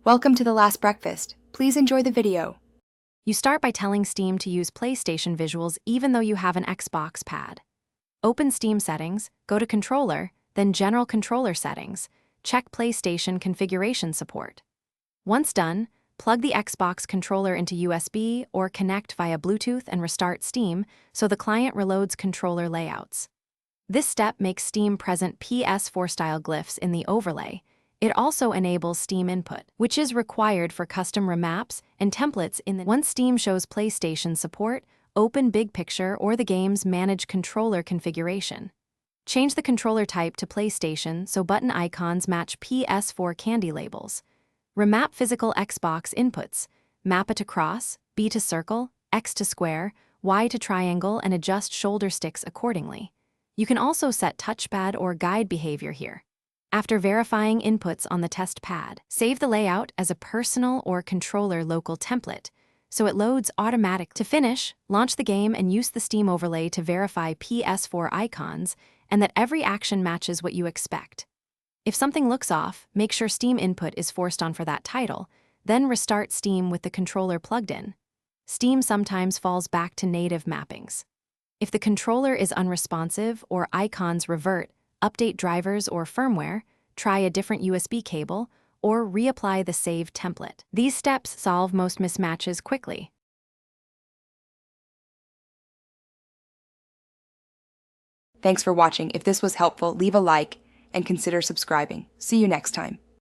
Welcome to The Last Breakfast. Please enjoy the video. You start by telling Steam to use PlayStation visuals even though you have an Xbox pad. Open Steam settings, go to Controller, then General Controller Settings. Check PlayStation configuration support. Once done, plug the Xbox controller into USB or connect via Bluetooth and restart Steam so the client reloads controller layouts. This step makes Steam present PS4-style glyphs in the overlay. It also enables Steam input, which is required for custom remaps and templates Once Steam shows PlayStation support, open Big Picture or the game's Manage Controller configuration. Change the controller type to PlayStation so button icons match PS4 candy labels. Remap physical Xbox inputs. Map A to cross, B to circle, X to square, Y to triangle, and adjust shoulder sticks accordingly. You can also set touchpad or guide behavior here. After verifying inputs on the test pad, save the layout as a personal or controller local template, so it loads automatically. To finish, launch the game and use the Steam overlay to verify PS4 icons and that every action matches what you expect. If something looks off, make sure Steam input is forced on for that title, then restart Steam with the controller plugged in. Steam sometimes falls back to native mappings. If the controller is unresponsive or icons revert, update drivers or firmware, try a different USB cable, or reapply the saved template. These steps solve most mismatches quickly. Thanks for watching. If this was helpful, leave a like and consider subscribing. See you next time.